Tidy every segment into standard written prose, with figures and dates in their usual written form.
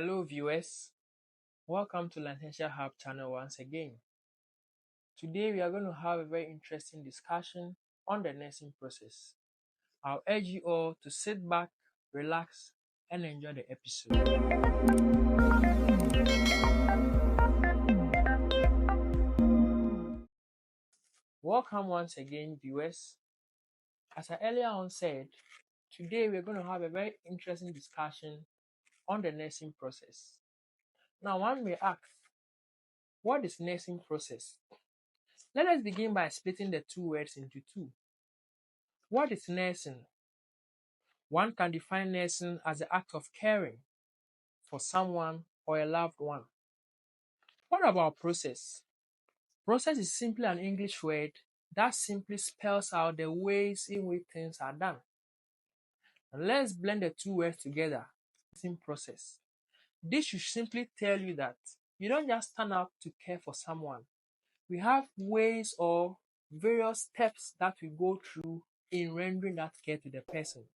Hello viewers, welcome to Licensure Hub channel once again. Today we are going to have a very interesting discussion on the nursing process. I'll urge you all to sit back, relax, and enjoy the episode. Welcome once again viewers. As I earlier on said, today we're going to have a very interesting discussion on the nursing process. Now one may ask, what is nursing process? Let us begin by splitting the two words into two. What is nursing? One can define nursing as the act of caring for someone or a loved one. What about process? Process is simply an English word that simply spells out the ways in which things are done. And let's blend the two words together. Nursing process. This should simply tell you that you don't just stand up to care for someone. We have ways or various steps that we go through in rendering that care to the person.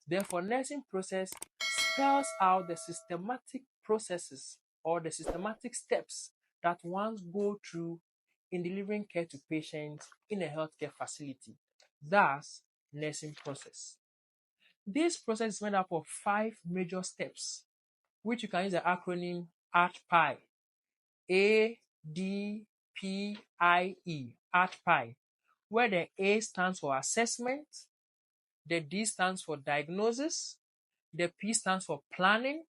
Therefore, nursing process spells out the systematic processes or the systematic steps that one go through in delivering care to patients in a healthcare facility. Thus, nursing process. This process is made up of 5 major steps, which you can use the acronym ADPIE. A-D-P-I-E, ADPIE, where the A stands for assessment, the D stands for diagnosis, the P stands for planning,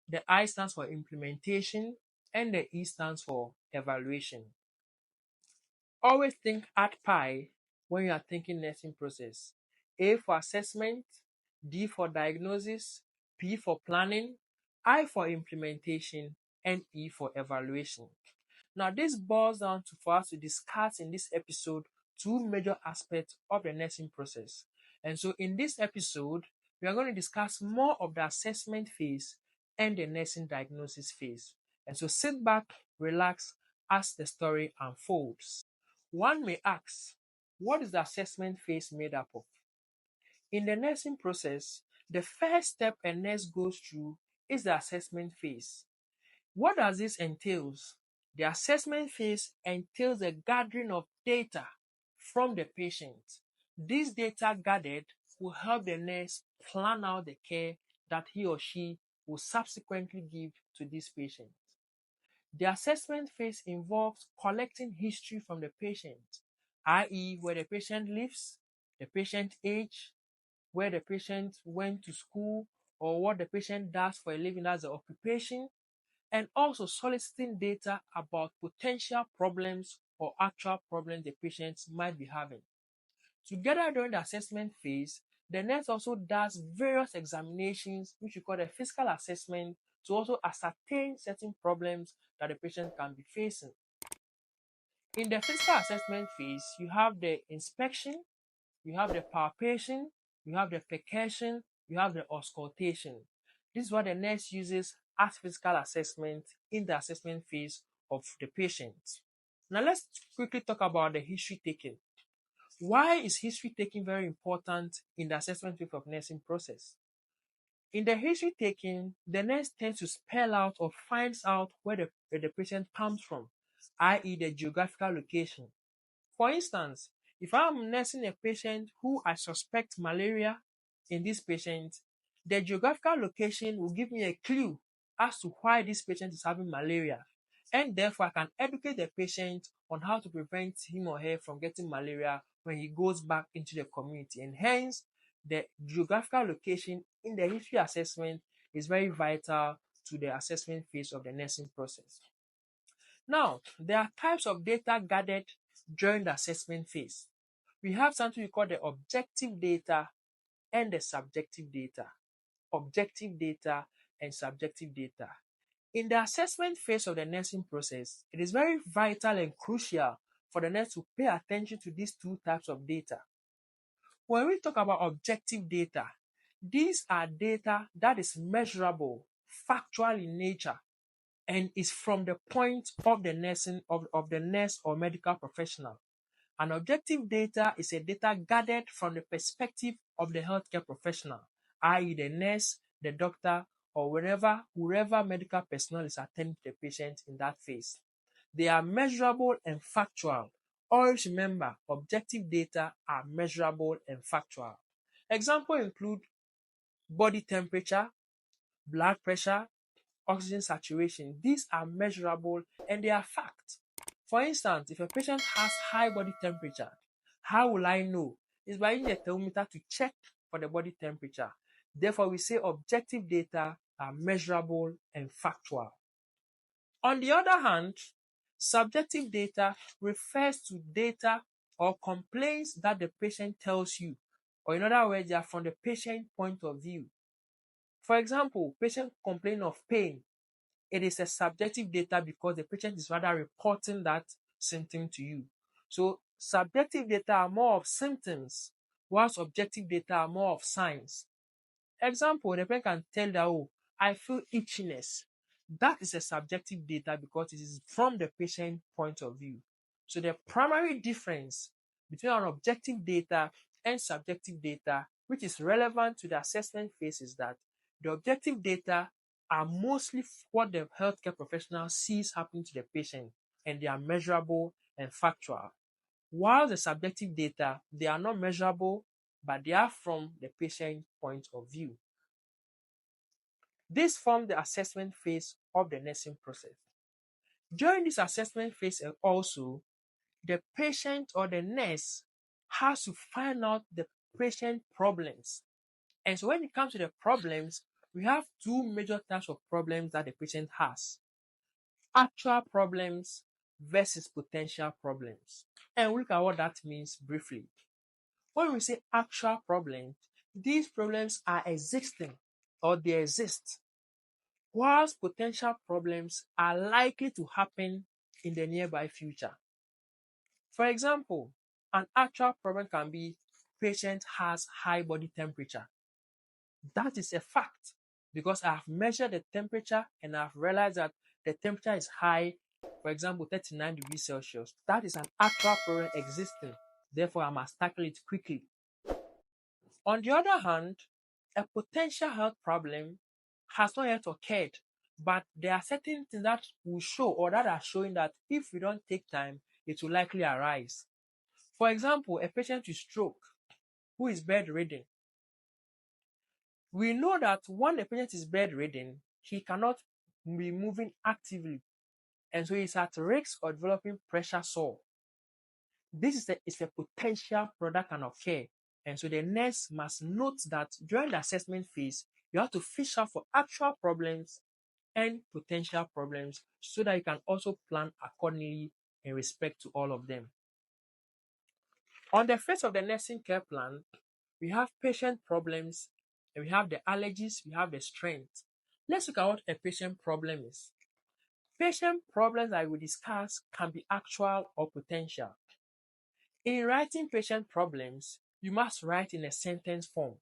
the I stands for implementation, and the E stands for evaluation. Always think ADPIE when you are thinking nursing process. A for assessment, D for diagnosis, P for planning, I for implementation, and E for evaluation. Now this boils down to for us to discuss in this episode 2 major aspects of the nursing process. And so in this episode, we are going to discuss more of the assessment phase and the nursing diagnosis phase. And so sit back, relax as the story unfolds. One may ask, what is the assessment phase made up of? In the nursing process, the first step a nurse goes through is the assessment phase. What does this entail? The assessment phase entails the gathering of data from the patient. This data gathered will help the nurse plan out the care that he or she will subsequently give to this patient. The assessment phase involves collecting history from the patient, i.e., where the patient lives, the patient age, where the patient went to school, or what the patient does for a living as an occupation, and also soliciting data about potential problems or actual problems the patients might be having. Together during the assessment phase, the nurse also does various examinations, which we call the physical assessment, to also ascertain certain problems that the patient can be facing. In the physical assessment phase, you have the inspection, you have the palpation, you have the percussion, you have the auscultation. This is what the nurse uses as physical assessment in the assessment phase of the patient. Now let's quickly talk about the history taking. Why is history taking very important in the assessment phase of nursing process? In the history taking, the nurse tends to spell out or finds out where the patient comes from, i.e. the geographical location. For instance, if I'm nursing a patient who I suspect malaria in this patient, the geographical location will give me a clue as to why this patient is having malaria. And therefore, I can educate the patient on how to prevent him or her from getting malaria when he goes back into the community. And hence, the geographical location in the history assessment is very vital to the assessment phase of the nursing process. Now, there are types of data gathered during the assessment phase. We have something we call the objective data and the subjective data. Objective data and subjective data. In the assessment phase of the nursing process, it is very vital and crucial for the nurse to pay attention to these 2 types of data. When we talk about objective data, these are data that is measurable, factual in nature, and is from the point of the nursing of the nurse or medical professional. An objective data is a data gathered from the perspective of the healthcare professional, i.e. the nurse, the doctor, or wherever medical personnel is attending to the patient in that phase. They are measurable and factual. Always remember, objective data are measurable and factual. Examples include body temperature, blood pressure, oxygen saturation. These are measurable and they are fact. For instance, if a patient has high body temperature, how will I know? It's by using a thermometer to check for the body temperature. Therefore, we say objective data are measurable and factual. On the other hand, subjective data refers to data or complaints that the patient tells you, or in other words, they are from the patient point of view. For example, patient complain of pain. It is a subjective data because the patient is rather reporting that symptom to you. So subjective data are more of symptoms, whilst objective data are more of signs. Example, the patient can tell that, oh, I feel itchiness. That is a subjective data because it is from the patient point of view. So the primary difference between an objective data and subjective data, which is relevant to the assessment phase, is that the objective data are mostly what the healthcare professional sees happen to the patient, and they are measurable and factual. While the subjective data, they are not measurable, but they are from the patient point of view. This forms the assessment phase of the nursing process. During this assessment phase also, the patient or the nurse has to find out the patient problems. And so when it comes to the problems, we have two major types of problems that the patient has. Actual problems versus potential problems. And we'll look at what that means briefly. When we say actual problems, these problems are existing or they exist, whilst potential problems are likely to happen in the nearby future. For example, an actual problem can be patient has high body temperature. That is a fact because I have measured the temperature and I've realized that the temperature is high, for example, 39 degrees Celsius. That is an actual problem existing. Therefore, I must tackle it quickly. On the other hand, a potential health problem has not yet occurred, but there are certain things that will show or that are showing that if we don't take time, it will likely arise. For example, a patient with stroke who is bedridden. We know that when a patient is bedridden, he cannot be moving actively, and so he's at risk of developing pressure sore. This is a potential product can occur, and so the nurse must note that during the assessment phase, you have to fish out for actual problems and potential problems so that you can also plan accordingly in respect to all of them. On the face of the nursing care plan, we have patient problems, and we have the allergies, we have the strength. Let's look at what a patient problem is. Patient problems that we discuss can be actual or potential. In writing patient problems, you must write in a sentence form.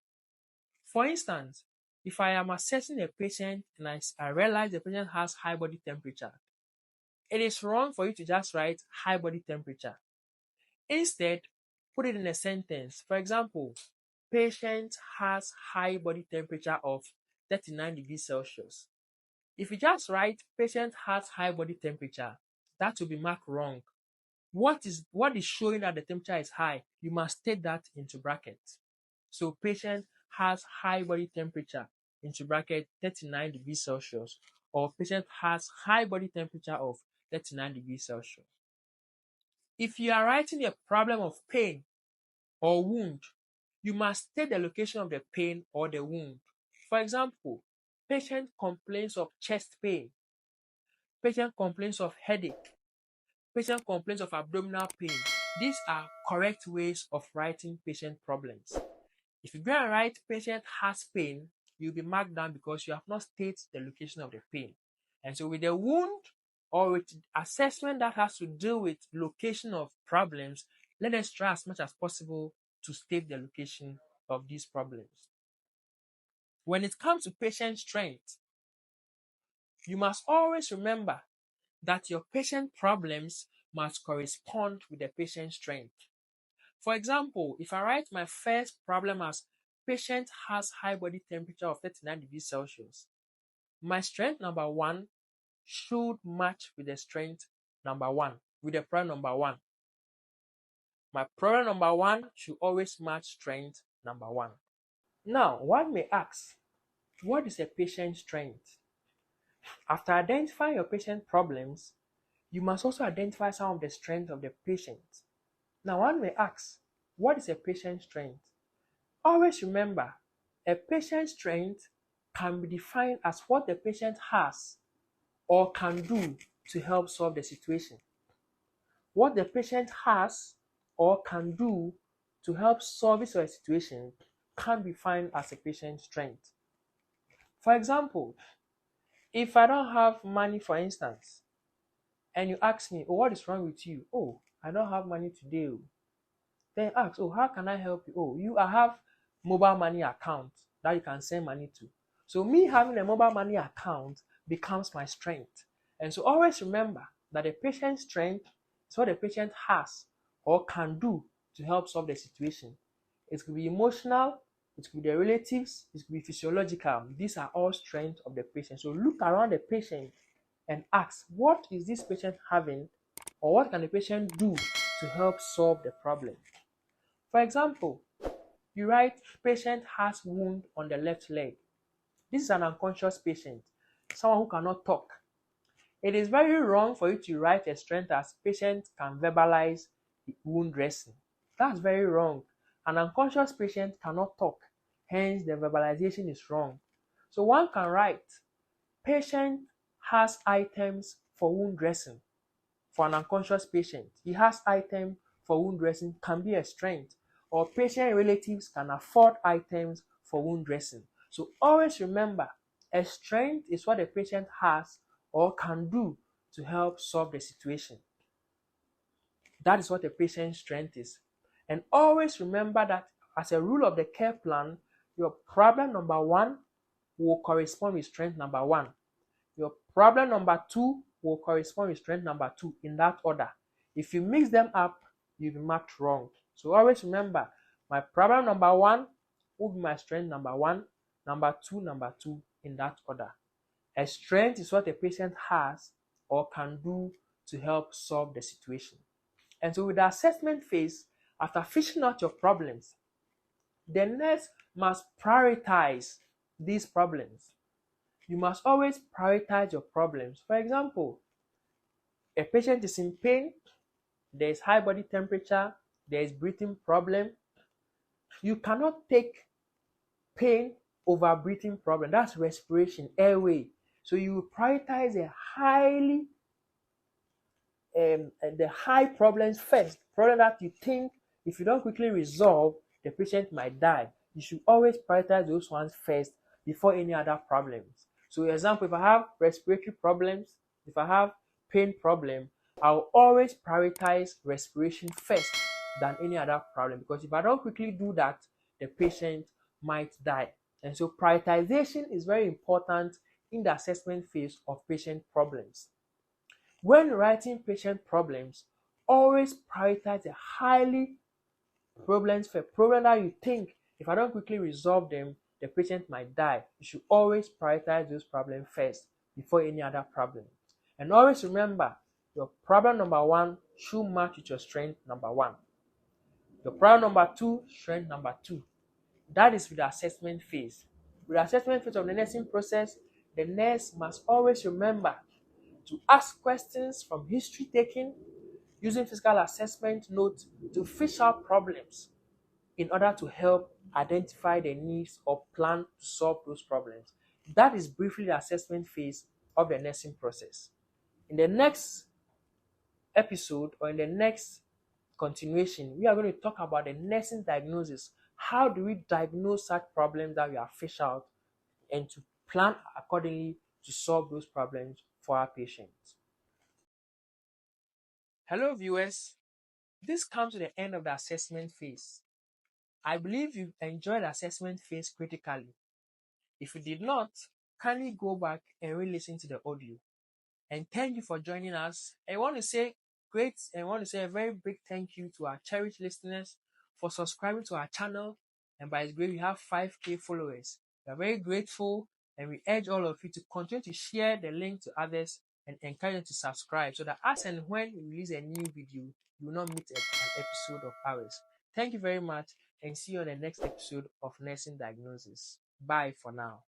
For instance, if I am assessing a patient and I realize the patient has high body temperature, it is wrong for you to just write high body temperature. Instead, put it in a sentence. For example, patient has high body temperature of 39 degrees Celsius. If you just write patient has high body temperature, that will be marked wrong. What is showing that the temperature is high? You must state that into brackets. So patient has high body temperature into bracket 39 degrees Celsius, or patient has high body temperature of 39 degrees Celsius. If you are writing a problem of pain or wound, you must state the location of the pain or the wound. For example, patient complains of chest pain, patient complains of headache, patient complains of abdominal pain. These are correct ways of writing patient problems. If you go and write patient has pain, you'll be marked down because you have not stated the location of the pain. And so with the wound or with assessment that has to do with location of problems, let us try as much as possible to state the location of these problems. When it comes to patient strength, you must always remember that your patient problems must correspond with the patient strength. For example, if I write my first problem as patient has high body temperature of 39 degrees Celsius, My strength number one should match with the strength number one, with the problem number one. My problem number one should always match strength number one. Now, one may ask, what is a patient's strength? After identifying your patient problems, you must also identify some of the strengths of the patient. Now, one may ask, what is a patient's strength? Always remember, a patient's strength can be defined as what the patient has or can do to help solve the situation. What the patient has or can do to help solve his or her situation can be defined as a patient's strength. For example, if I don't have money, for instance, and you ask me, oh, what is wrong with you? Oh, I don't have money today. Then ask, oh, how can I help you? Oh, I have mobile money account that you can send money to. So me having a mobile money account becomes my strength. And so always remember that the patient's strength is what the patient has or can do to help solve the situation. It could be emotional, it could be the relatives, it could be physiological. These are all strengths of the patient. So look around the patient and ask, what is this patient having, or what can the patient do to help solve the problem? For example, you write patient has wound on the left leg. This is an unconscious patient, someone who cannot talk. It is very wrong for you to write a strength as patient can verbalize the wound dressing. That's very wrong. An unconscious patient cannot talk, hence the verbalization is wrong. So one can write patient has items for wound dressing. For an unconscious patient, he has items for wound dressing can be a strength, or patient relatives can afford items for wound dressing. So always remember, a strength is what the patient has or can do to help solve the situation. That is what a patient's strength is. And always remember that as a rule of the care plan, your problem number one will correspond with strength number one. Your problem number two will correspond with strength number two in that order. If you mix them up, you'll be marked wrong. So always remember, my problem number one will be my strength number one, number two in that order. A strength is what a patient has or can do to help solve the situation. And so with the assessment phase, after fishing out your problems, the nurse must prioritize these problems. You must always prioritize your problems. For example, a patient is in pain, there is high body temperature, there is breathing problem. You cannot take pain over breathing problem. That's respiration, airway. So you will prioritize the high problems first. Problem that you think if you don't quickly resolve, the patient might die. You should always prioritize those ones first before any other problems. So, for example, if I have respiratory problems, if I have pain problem, I'll always prioritize respiration first than any other problem, because if I don't quickly do that, the patient might die. And so prioritization is very important in the assessment phase of patient problems. When writing patient problems, always prioritize the highly problems for problem that you think if I don't quickly resolve them, the patient might die. You should always prioritize those problems first before any other problem. And always remember, your problem number one should match with your strength number one. Your problem number two, strength number two. That is with the assessment phase. With the assessment phase of the nursing process, the nurse must always remember to ask questions from history taking, using physical assessment notes to fish out problems in order to help identify the needs or plan to solve those problems. That is briefly the assessment phase of the nursing process. In the next episode or in the next continuation, we are going to talk about the nursing diagnosis. How do we diagnose such problems that we have fished out and to plan accordingly to solve those problems for our patients? Hello viewers, this comes to the end of the assessment phase. I believe you enjoyed the assessment phase critically. If you did not, kindly go back and re-listen to the audio. And thank you for joining us. I want to say a very big thank you to our cherished listeners for subscribing to our channel. And by His grace, we have 5K followers. We are very grateful And we urge all of you to continue to share the link to others and encourage them to subscribe so that as and when we release a new video, you will not miss an episode of ours. Thank you very much and see you on the next episode of Nursing Diagnosis. Bye for now.